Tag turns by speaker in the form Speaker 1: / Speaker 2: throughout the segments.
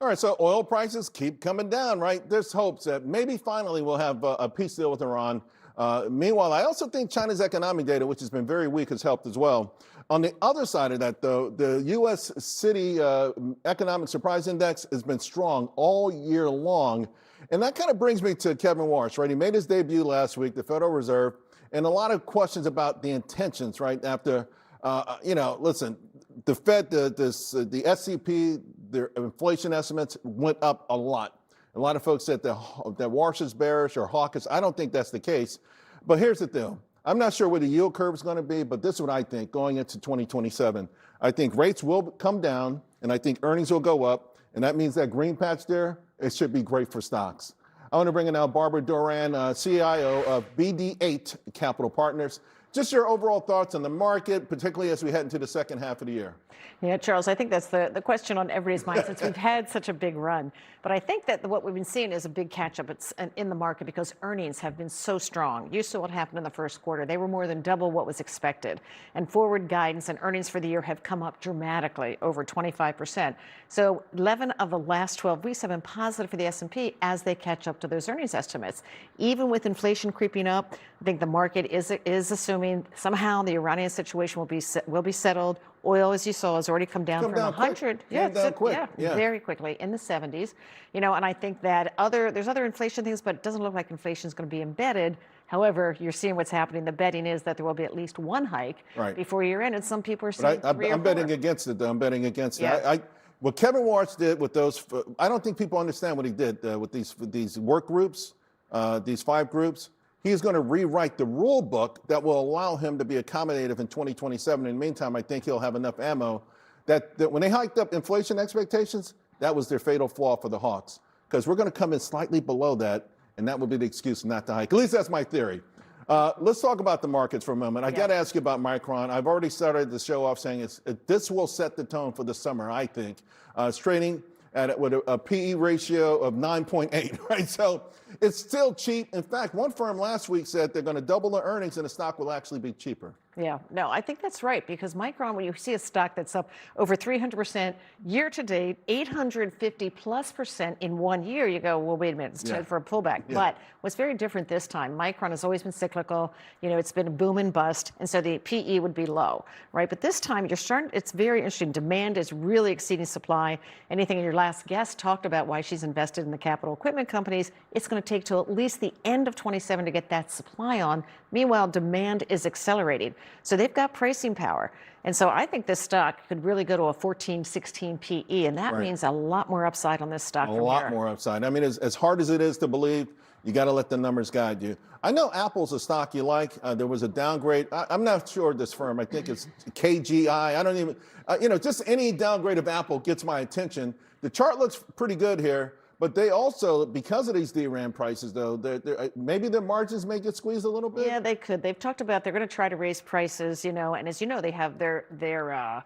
Speaker 1: All right, so oil prices keep coming down, right? There's hopes that maybe finally we'll have a peace deal with Iran. Meanwhile, I also think China's economic data, which has been very weak, has helped as well. On the other side of that, though, the U.S. City Economic Surprise Index has been strong all year long. And that kind of brings me to Kevin Warsh, right? He made his debut last week, the Federal Reserve, and a lot of questions about the intentions, right? After, listen, the Fed, the SCP, their inflation estimates went up a lot. A lot of folks said that Warsh is bearish or hawkish. I don't think that's the case. But here's the deal. I'm not sure where the yield curve is going to be, but this is what I think going into 2027. I think rates will come down, and I think earnings will go up, and that means that green patch there, it should be great for stocks. I want to bring in now Barbara Doran, CIO of BD8 Capital Partners. Just your overall thoughts on the market, particularly as we head into the second half of the year.
Speaker 2: Yeah, Charles, I think that's the question on everybody's mind since we've had such a big run. But I think that what we've been seeing is a big catch-up in the market because earnings have been so strong. You saw what happened in the first quarter. They were more than double what was expected. And forward guidance and earnings for the year have come up dramatically, over 25%. So 11 of the last 12 weeks have been positive for the S&P as they catch up to those earnings estimates. Even with inflation creeping up, I think the market is assuming somehow the Iranian situation will be settled. Oil, as you saw, has already come down from 100. Very quickly in the 70s. And I think that there's other inflation things, but it doesn't look like inflation is going to be embedded. However, you're seeing what's happening. The betting is that there will be at least one hike before year end, and some people are saying three or
Speaker 1: I'm betting against it, though. I'm betting against it. What Kevin Warsh did with those, I don't think people understand what he did with these work groups, these 5 groups. He's going to rewrite the rule book that will allow him to be accommodative in 2027. In the meantime, I think he'll have enough ammo that when they hiked up inflation expectations, that was their fatal flaw for the hawks. Because we're going to come in slightly below that, and that would be the excuse not to hike. At least that's my theory. Let's talk about the markets for a moment. I got to ask you about Micron. I've already started the show off saying this will set the tone for the summer, I think. It's trading with a PE ratio of 9.8, right? So it's still cheap. In fact, one firm last week said they're going to double the earnings and the stock will actually be cheaper.
Speaker 2: Yeah, no, I think that's right because Micron, when you see a stock that's up over 300% year to date, 850+% in 1 year, you go, well, wait a minute, it's time for a pullback. But what's very different this time, Micron has always been cyclical. It's been a boom and bust, and so the PE would be low, right? But this time, it's very interesting. Demand is really exceeding supply. Anything in your last guest talked about why she's invested in the capital equipment companies. It's going to take till at least the end of 27 to get that supply on. Meanwhile, demand is accelerating. So they've got pricing power. And so I think this stock could really go to a 14, 16 PE, and that means a lot more upside on this stock. A
Speaker 1: lot more upside. I mean, as hard as it is to believe, you got to let the numbers guide you. I know Apple's a stock you like. There was a downgrade. I'm not sure this firm. I think it's KGI. I don't even, just any downgrade of Apple gets my attention. The chart looks pretty good here. But they also, because of these DRAM prices, though, maybe their margins may get squeezed a little bit.
Speaker 2: Yeah, they could. They've talked about they're going to try to raise prices, and as you know, they have their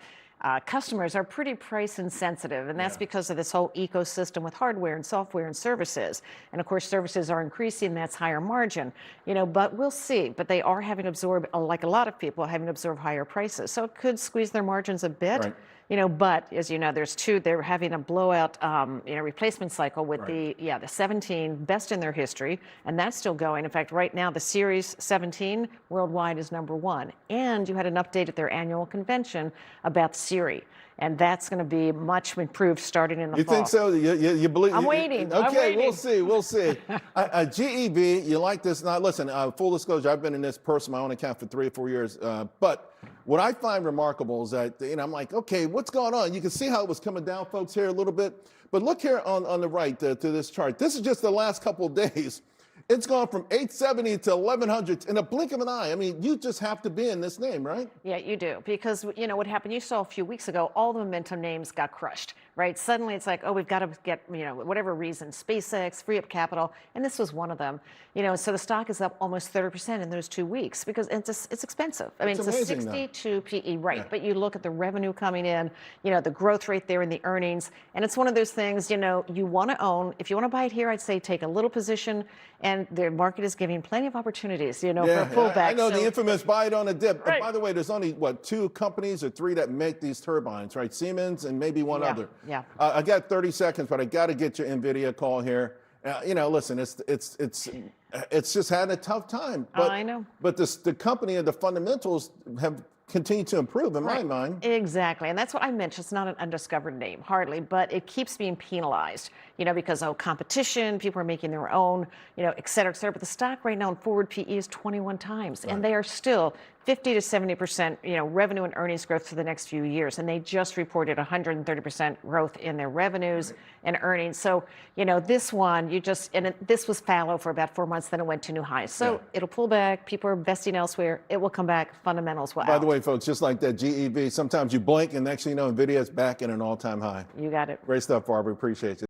Speaker 2: customers are pretty price insensitive, and that's because of this whole ecosystem with hardware and software and services. And of course, services are increasing, that's higher margin, but we'll see. But they are having to absorb, like a lot of people, having to absorb higher prices. So it could squeeze their margins a bit. Right. But as you know, they're having a blowout, replacement cycle with the 17, best in their history, and that's still going. In fact, right now, the Series 17 worldwide is #1. And you had an update at their annual convention about Siri. And that's going to be much improved starting in the fall.
Speaker 1: You think so? You believe?
Speaker 2: I'm waiting.
Speaker 1: Okay, we'll see. We'll see. GEV, you like this? Now, listen, full disclosure, I've been in this person, my own account for 3 or 4 years. But what I find remarkable is that, I'm like, okay, what's going on? You can see how it was coming down, folks, here a little bit. But look here on the right to this chart. This is just the last couple of days. It's gone from 870 to 1100 in a blink of an eye. I mean, you just have to be in this name, right? Yeah,
Speaker 2: you do. Because, what happened, you saw a few weeks ago, all the momentum names got crushed, right? Suddenly it's like, oh, we've got to get, whatever reason, SpaceX, free up capital. And this was one of them. So the stock is up almost 30% in those 2 weeks because it's expensive. I mean, it's amazing, a 62 PE, right? Yeah. But you look at the revenue coming in, the growth rate there in the earnings. And it's one of those things, you want to own. If you want to buy it here, I'd say take a little position. And the market is giving plenty of opportunities, for a pullback.
Speaker 1: I know the infamous buy it on a dip.
Speaker 2: Right.
Speaker 1: And by the way, there's only, 2 companies or 3 that make these turbines, right? Siemens and maybe one other.
Speaker 2: Yeah.
Speaker 1: I got 30 seconds, but I got to get your Nvidia call here. Listen, it's just had a tough time. But,
Speaker 2: I know.
Speaker 1: But the company and the fundamentals have continued to improve in my mind.
Speaker 2: Exactly. And that's what I mentioned. It's not an undiscovered name, hardly, but it keeps being penalized, because competition, people are making their own, et cetera, et cetera. But the stock right now in forward PE is 21 times, and they are still 50 to 70%, revenue and earnings growth for the next few years. And they just reported 130% growth in their revenues and earnings. So, this one, this was fallow for about 4 months, then it went to new highs. So it'll pull back. People are investing elsewhere. It will come back. Fundamentals will
Speaker 1: By the way, folks, just like that GEV, sometimes you blink and next thing you know, Nvidia is back in an all-time high.
Speaker 2: You got it.
Speaker 1: Great stuff, Barbara. Appreciate you.